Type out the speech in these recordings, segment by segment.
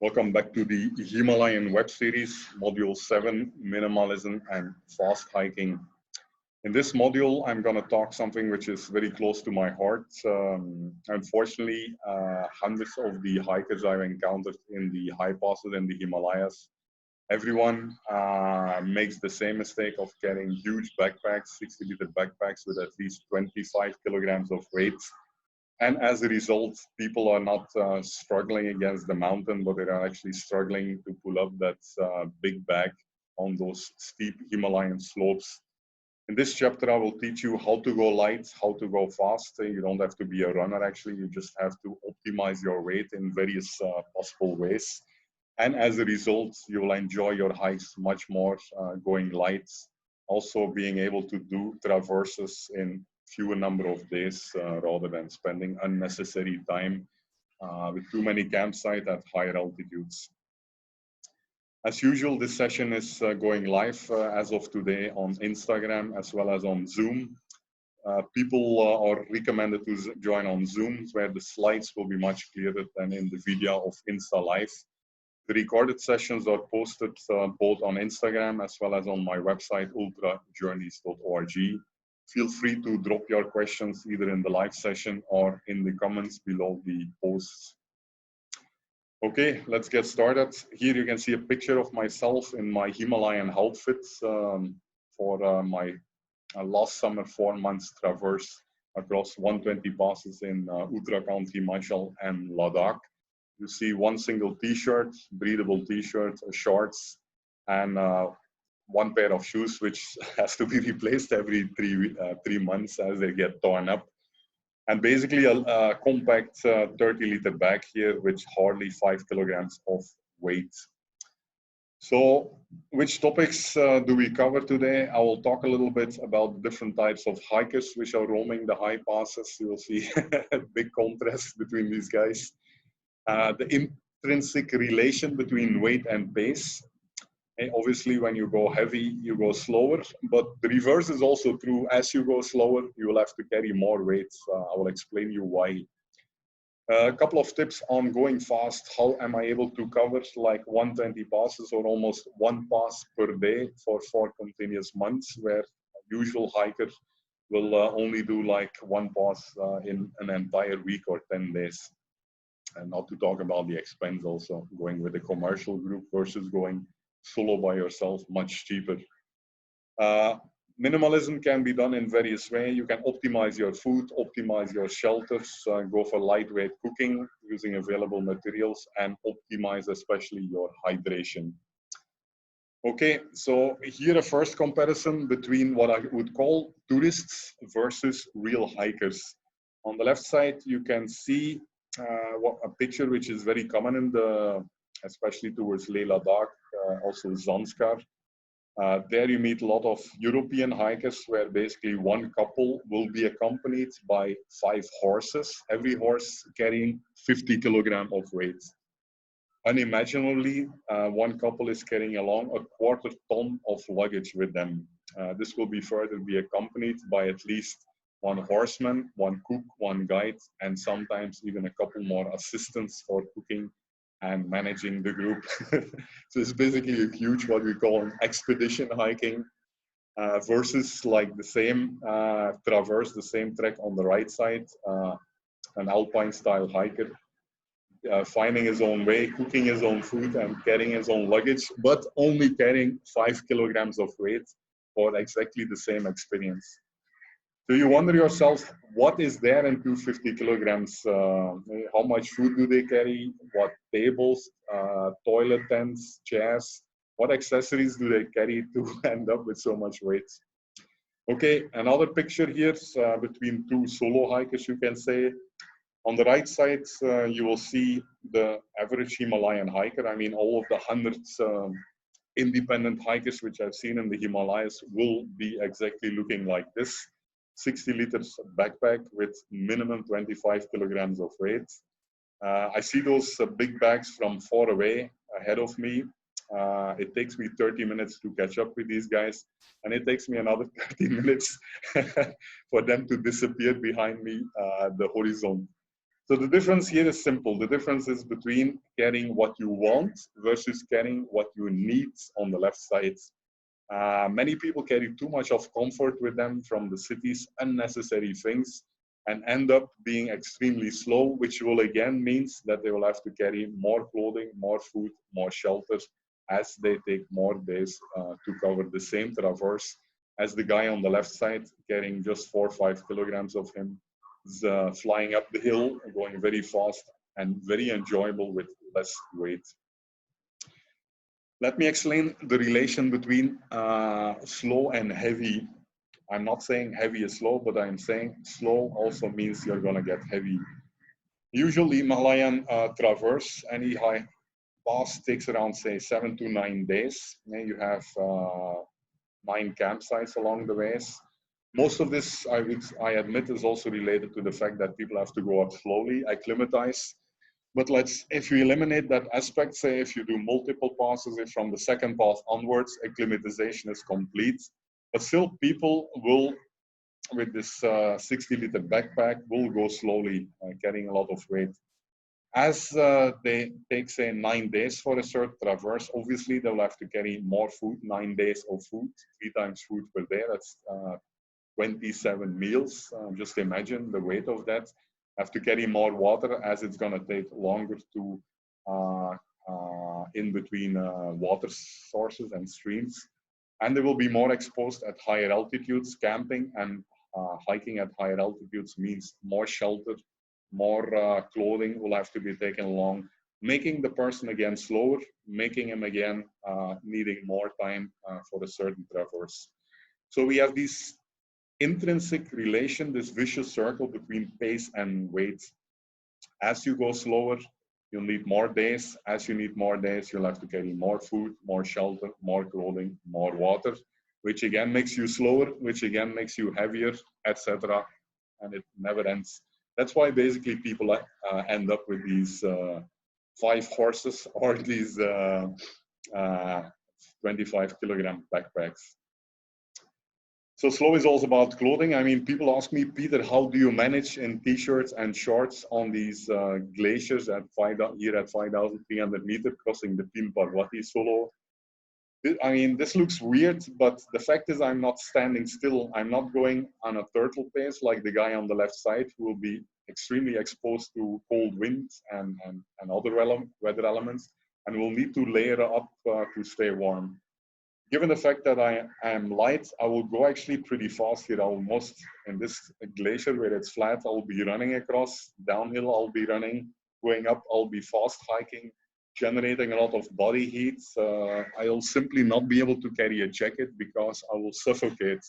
Welcome back to the Himalayan web series, Module 7, Minimalism and Fast Hiking. In this module, I'm going to talk something which is very close to my heart. Unfortunately, hundreds of the hikers I've encountered in the high passes in the Himalayas, everyone makes the same mistake of carrying huge backpacks, 60-liter backpacks with at least 25 kilograms of weight. And as a result, people are not struggling against the mountain, but they are actually struggling to pull up that big bag on those steep Himalayan slopes. In this chapter, I will teach you how to go light, how to go fast. You don't have to be a runner, actually. You just have to optimize your weight in various possible ways. And as a result, you will enjoy your hikes much more going light. Also being able to do traverses in fewer number of days rather than spending unnecessary time with too many campsites at higher altitudes. As usual, this session is going live as of today on Instagram as well as on Zoom. People are recommended to join on Zoom, where the slides will be much clearer than in the video of Insta Live. The recorded sessions are posted both on Instagram as well as on my website, ultrajourneys.org. Feel free to drop your questions either in the live session or in the comments below the posts. Okay, let's get started. Here you can see a picture of myself in my Himalayan outfit for my last summer 4 months traverse across 120 passes in Uttarakhand, Himachal and Ladakh. You see one single t-shirt, breathable t-shirt, shorts, and one pair of shoes, which has to be replaced every three months as they get torn up. And basically a compact 30-liter bag here with hardly 5 kilograms of weight. So which topics do we cover today? I will talk a little bit about different types of hikers which are roaming the high passes. You will see a big contrast between these guys. The intrinsic relation between weight and pace. Obviously, when you go heavy, you go slower, but the reverse is also true. As you go slower, you will have to carry more weight. I will explain you why. A couple of tips on going fast. How am I able to cover like 120 passes or almost one pass per day for 4 continuous months, where a usual hiker will only do like one pass in an entire week or 10 days. And not to talk about the expense also, going with a commercial group versus going solo by yourself, much cheaper. Minimalism can be done in various ways. You can optimize your food, optimize your shelters, go for lightweight cooking using available materials, and optimize especially your hydration. Okay, so here a first comparison between what I would call tourists versus real hikers. On the left side, you can see a picture which is very common in especially towards Leh Ladakh, also Zanskar. There you meet a lot of European hikers where basically one couple will be accompanied by 5 horses, every horse carrying 50 kilograms of weight. Unimaginably, one couple is carrying along a 1/4 ton of luggage with them. This will be further be accompanied by at least one horseman, one cook, one guide, and sometimes even a couple more assistants for cooking and managing the group. So it's basically a huge, what we call an expedition hiking versus like the same traverse, the same trek on the right side, an alpine style hiker finding his own way, cooking his own food and carrying his own luggage, but only carrying 5 kilograms of weight for exactly the same experience. So you wonder yourself, what is there in 250 kilograms? How much food do they carry? What tables, toilet tents, chairs? What accessories do they carry to end up with so much weight? Okay, another picture here between 2 solo hikers, you can say. On the right side, you will see the average Himalayan hiker. I mean, all of the hundreds independent hikers which I've seen in the Himalayas will be exactly looking like this. 60 liters backpack with minimum 25 kilograms of weight. I see those big bags from far away ahead of me. It takes me 30 minutes to catch up with these guys, and it takes me another 30 minutes for them to disappear behind me at the horizon. So the difference here is simple. The difference is between carrying what you want versus carrying what you need on the left side. Many people carry too much of comfort with them from the city's unnecessary things and end up being extremely slow, which will again means that they will have to carry more clothing, more food, more shelter as they take more days to cover the same traverse as the guy on the left side carrying just 4 or 5 kilograms of him is flying up the hill, going very fast and very enjoyable with less weight. Let me explain the relation between slow and heavy. I'm not saying heavy is slow, but I'm saying slow also means you're going to get heavy. Usually Himalayan traverse, any high pass takes around, say, 7 to 9 days. And you have 9 campsites along the ways. Most of this, I admit, is also related to the fact that people have to go up slowly, acclimatize. But if you eliminate that aspect, say if you do multiple passes, if from the second pass onwards, acclimatization is complete. But still people will, with this 60-liter backpack, will go slowly, carrying a lot of weight. As they take, say, 9 days for a certain traverse, obviously they'll have to carry more food, 9 days of food, 3 times food per day. That's 27 meals. Just imagine the weight of that. Have to carry more water as it's going to take longer to in between water sources and streams. And they will be more exposed at higher altitudes. Camping and hiking at higher altitudes means more shelter, more clothing will have to be taken along, making the person again slower, making him again needing more time for a certain traverse. So we have these intrinsic relation, this vicious circle between pace and weight. As you go slower, you'll need more days. As you need more days, you'll have to carry more food, more shelter, more clothing, more water, which again makes you slower, which again makes you heavier, etc. And it never ends. That's why basically people end up with these 5 horses or these 25-kilogram backpacks. So slow is also about clothing. I mean, people ask me, Peter, how do you manage in t-shirts and shorts on these glaciers at 5,300 meters crossing the Pin Parvati solo? I mean, this looks weird, but the fact is I'm not standing still. I'm not going on a turtle pace like the guy on the left side who will be extremely exposed to cold winds and other weather elements and will need to layer up to stay warm. Given the fact that I am light, I will go actually pretty fast here. Almost in this glacier where it's flat, I'll be running across. Downhill, I'll be running. Going up, I'll be fast hiking, generating a lot of body heat. I'll simply not be able to carry a jacket because I will suffocate.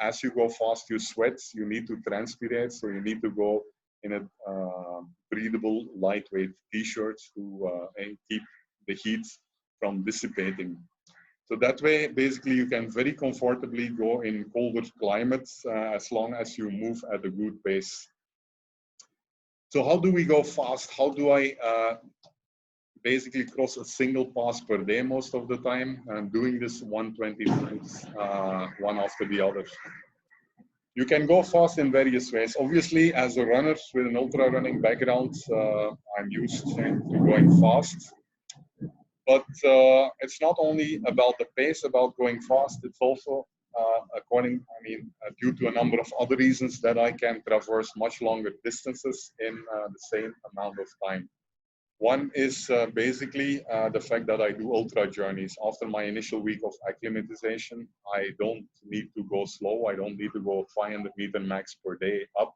As you go fast, you sweat. You need to transpirate, so you need to go in a breathable, lightweight t-shirt to keep the heat from dissipating. So that way, basically, you can very comfortably go in colder climates as long as you move at a good pace. So how do we go fast? How do I basically cross a single pass per day most of the time? I'm doing this 120 times, one after the other. You can go fast in various ways. Obviously, as a runner with an ultra running background, I'm used to going fast. But it's not only about the pace, about going fast. It's also due to a number of other reasons that I can traverse much longer distances in the same amount of time. One is basically the fact that I do ultra journeys. After my initial week of acclimatization, I don't need to go slow. I don't need to go 500 meter max per day up.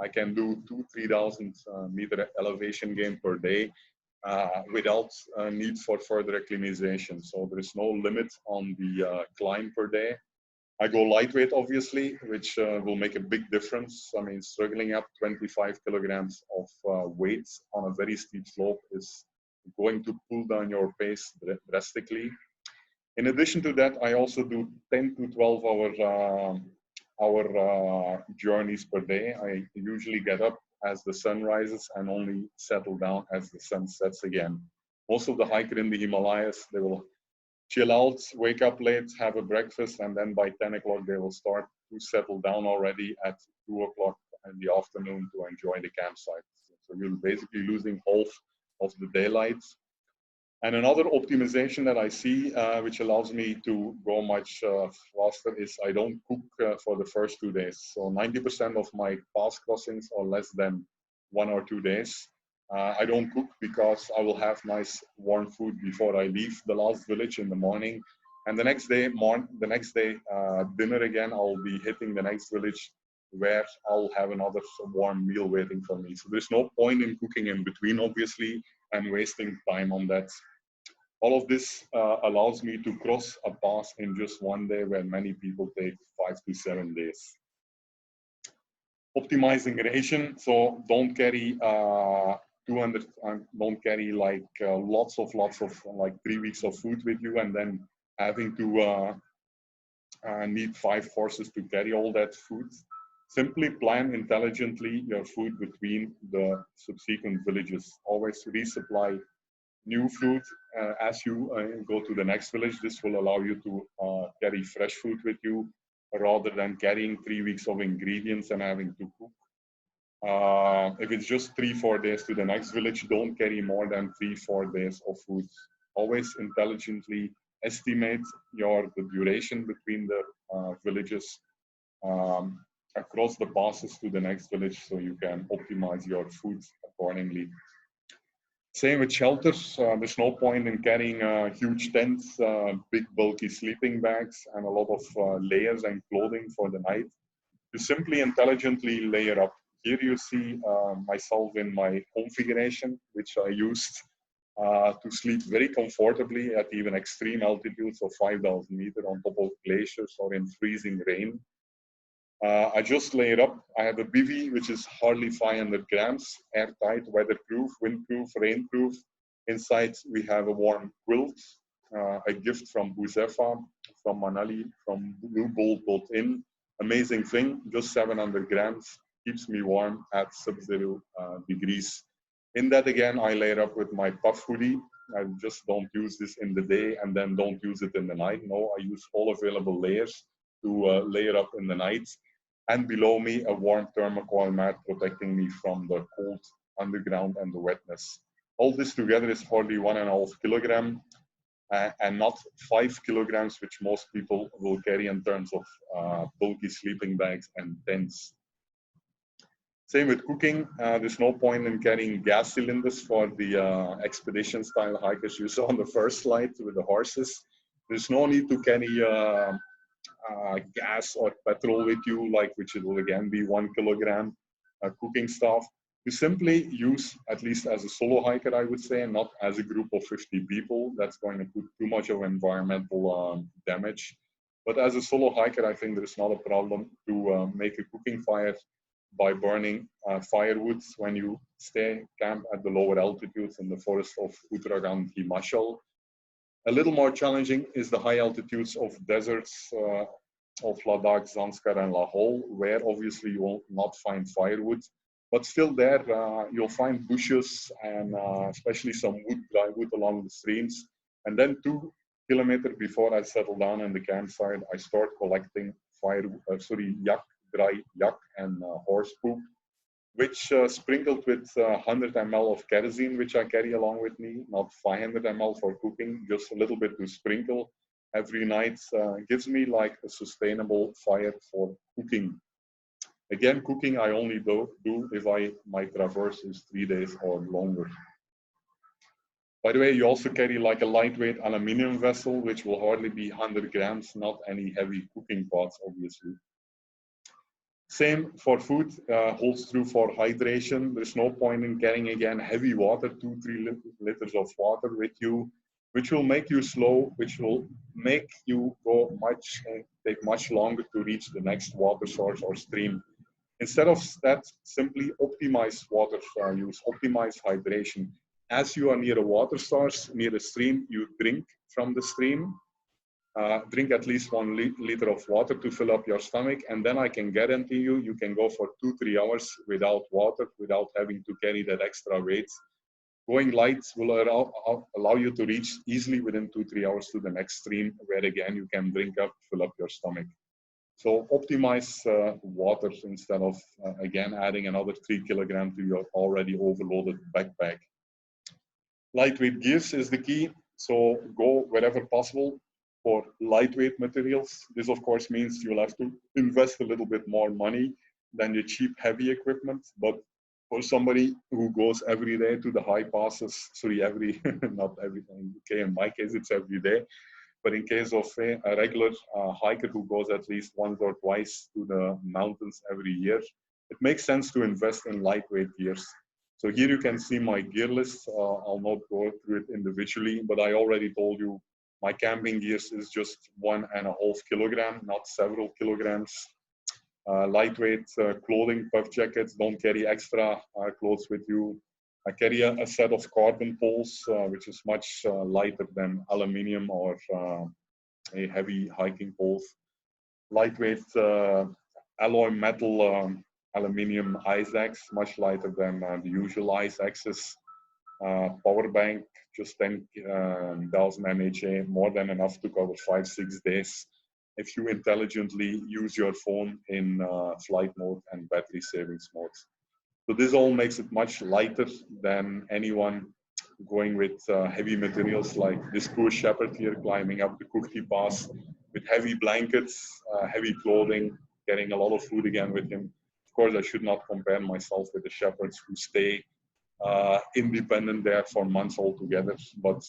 I can do 2,000-3,000 meter elevation gain per day. Without need for further acclimatization. So there is no limit on the climb per day. I go lightweight, obviously, which will make a big difference. I mean, struggling up 25 kilograms of weight on a very steep slope is going to pull down your pace drastically. In addition to that, I also do 10 to 12 hour journeys per day. I usually get up as the sun rises and only settle down as the sun sets again. Most of the hikers in the Himalayas, they will chill out, wake up late, have a breakfast, and then by 10 o'clock they will start to settle down already at 2 o'clock in the afternoon to enjoy the campsite. So you're basically losing half of the daylight. And another optimization that I see, which allows me to go much faster, is I don't cook for the first 2 days. So 90% of my pass crossings are less than 1 or 2 days. I don't cook because I will have nice warm food before I leave the last village in the morning. And the next day, dinner again, I'll be hitting the next village where I'll have another warm meal waiting for me. So there's no point in cooking in between, obviously, and wasting time on that. All of this allows me to cross a pass in just 1 day where many people take 5 to 7 days. Optimizing ration, so don't carry 200, don't carry like lots of like 3 weeks of food with you and then having to need 5 horses to carry all that food. Simply plan intelligently your food between the subsequent villages. Always resupply new food as you go to the next village. This will allow you to carry fresh food with you rather than carrying 3 weeks of ingredients and having to cook. If it's just 3-4 days to the next village, don't carry more than 3-4 days of food. Always intelligently estimate the duration between the villages across the passes to the next village so you can optimize your food accordingly. Same with shelters. There's no point in carrying huge tents, big bulky sleeping bags, and a lot of layers and clothing for the night. You simply intelligently layer up. Here you see myself in my configuration, which I used to sleep very comfortably at even extreme altitudes of 5,000 meters on top of glaciers or in freezing rain. I just layer up. I have a bivy, which is hardly 500 grams, airtight, weatherproof, windproof, rainproof. Inside, we have a warm quilt, a gift from Huzefa, from Manali, from bluebolt.in. Amazing thing, just 700 grams, keeps me warm at sub-zero degrees. In that, again, I layer up with my puff hoodie. I just don't use this in the day and then don't use it in the night. No, I use all available layers to layer up in the night. And below me, a warm thermocoil mat protecting me from the cold underground and the wetness. All this together is hardly 1.5 kilograms and not 5 kilograms, which most people will carry in terms of bulky sleeping bags and tents. Same with cooking. There's no point in carrying gas cylinders for the expedition style hikers you saw on the first slide with the horses. There's no need to carry gas or petrol with you, which it will again be 1 kilogram cooking stuff. You simply use, at least as a solo hiker, I would say, not as a group of 50 people. That's going to put too much of environmental damage. But as a solo hiker, I think there's not a problem to make a cooking fire by burning firewood when you stay camp at the lower altitudes in the forest of Uttarakhand, Himachal. A little more challenging is the high altitudes of deserts of Ladakh, Zanskar, and Lahore, where obviously you will not find firewood. But still there, you'll find bushes and especially some dry wood along the streams. And then 2 kilometers before I settle down in the campsite, I start collecting dry yak and horse poop, which sprinkled with 100 ml of kerosene, which I carry along with me, not 500 ml for cooking, just a little bit to sprinkle every night, gives me like a sustainable fire for cooking. Again, cooking I only do if my traverse is 3 days or longer. By the way, you also carry like a lightweight aluminium vessel, which will hardly be 100 grams, not any heavy cooking pots, obviously. Same for food, holds true for hydration. There's no point in carrying, again, heavy water, 2-3 liters of water with you, which will make you slow, which will make you take much longer to reach the next water source or stream. Instead of that, simply optimize water use, optimize hydration. As you are near a water source, near a stream, you drink from the stream. Drink at least 1 liter of water to fill up your stomach, and then I can guarantee you can go for 2-3 hours without water, without having to carry that extra weight. Going light will allow you to reach easily within 2-3 hours to the next stream, where again you can drink up, fill up your stomach. So optimize water instead of, again, adding another 3 kilograms to your already overloaded backpack. Lightweight gears is the key. So go wherever possible for lightweight materials. This, of course, means you'll have to invest a little bit more money than the cheap heavy equipment. But for somebody who goes every day to the high passes, sorry, not everything, okay, in my case, it's every day. But in case of a regular hiker who goes at least once or twice to the mountains every year, it makes sense to invest in lightweight gears. So here you can see my gear list. I'll not go through it individually, but I already told you my camping gears is just 1.5 kilograms, not several kilograms. Lightweight clothing, puff jackets, don't carry extra clothes with you. I carry a set of carbon poles, which is much lighter than aluminium or a heavy hiking poles. Lightweight alloy metal aluminium ice axe, much lighter than the usual ice axes. Power bank, just 10,000 mAh, more than enough to cover 5-6 days if you intelligently use your phone in flight mode and battery savings mode. So this all makes it much lighter than anyone going with heavy materials like this poor shepherd here climbing up the Kuchti Pass with heavy blankets, heavy clothing, getting a lot of food again with him. Of course, I should not compare myself with the shepherds who stay independent there for months altogether, but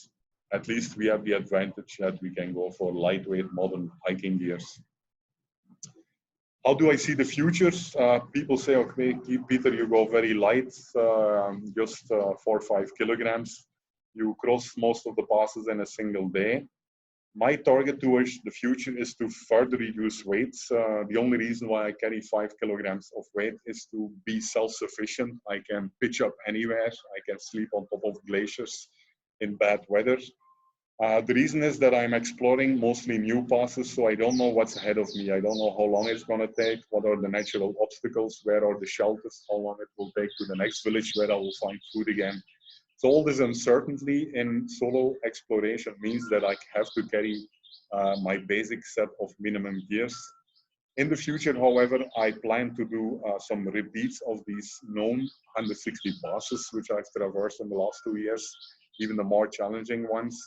at least we have the advantage that we can go for lightweight modern hiking gears. How do I see the future? People say, okay, Peter, you go very light, just 4 or 5 kilograms. You cross most of the passes in a single day. My target towards the future is to further reduce weights. The only reason why I carry 5 kilograms of weight is to be self-sufficient. I can pitch up anywhere. I can sleep on top of glaciers in bad weather. The reason is that I'm exploring mostly new passes, so I don't know what's ahead of me. I don't know how long it's going to take, what are the natural obstacles, where are the shelters, how long it will take to the next village where I will find food again. So all this uncertainty in solo exploration means that I have to carry my basic set of minimum gears. In the future, however, I plan to do some repeats of these known 160 passes, which I've traversed in the last 2 years, even the more challenging ones.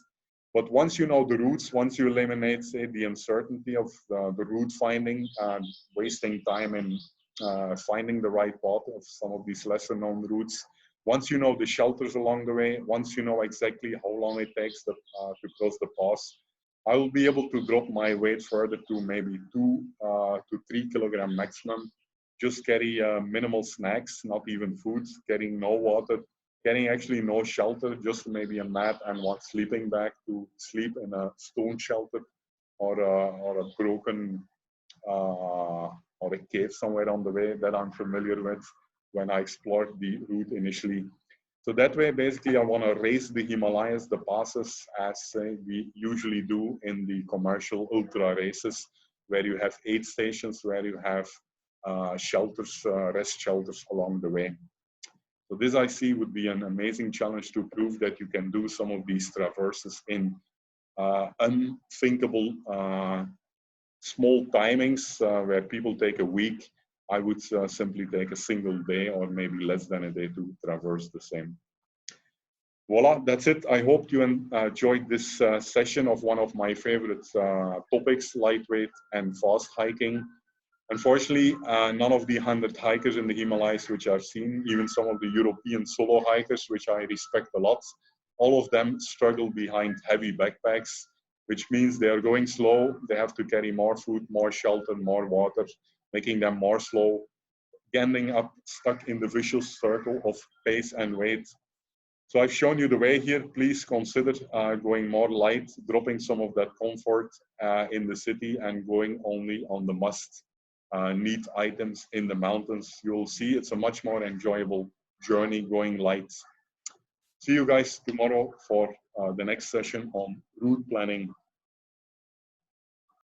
But once you know the routes, once you eliminate, say, the uncertainty of the route finding and wasting time in finding the right path of some of these lesser known routes, once you know the shelters along the way, once you know exactly how long it takes to cross the pass, I will be able to drop my weight further to maybe 2 to 3 kilogram maximum. Just carry minimal snacks, not even food, carrying no water, getting actually no shelter, just maybe a mat and one sleeping bag to sleep in a stone shelter or a broken or a cave somewhere on the way that I'm familiar with when I explored the route initially. So that way, basically, I want to race the Himalayas, the passes, as we usually do in the commercial ultra races, where you have 8 stations, where you have shelters, rest shelters along the way. So this I see would be an amazing challenge to prove that you can do some of these traverses in unthinkable small timings where people take a week. I would simply take a single day or maybe less than a day to traverse the same. Voila, that's it. I hope you enjoyed this session of one of my favorite topics, lightweight and fast hiking. Unfortunately, none of the 100 hikers in the Himalayas which I've seen, even some of the European solo hikers, which I respect a lot, all of them struggle behind heavy backpacks, which means they are going slow. They have to carry more food, more shelter, more water, making them more slow, ending up stuck in the vicious circle of pace and weight. So I've shown you the way here. Please consider going more light, dropping some of that comfort in the city and going only on the must need items in the mountains. You'll see it's a much more enjoyable journey going light. See you guys tomorrow for the next session on route planning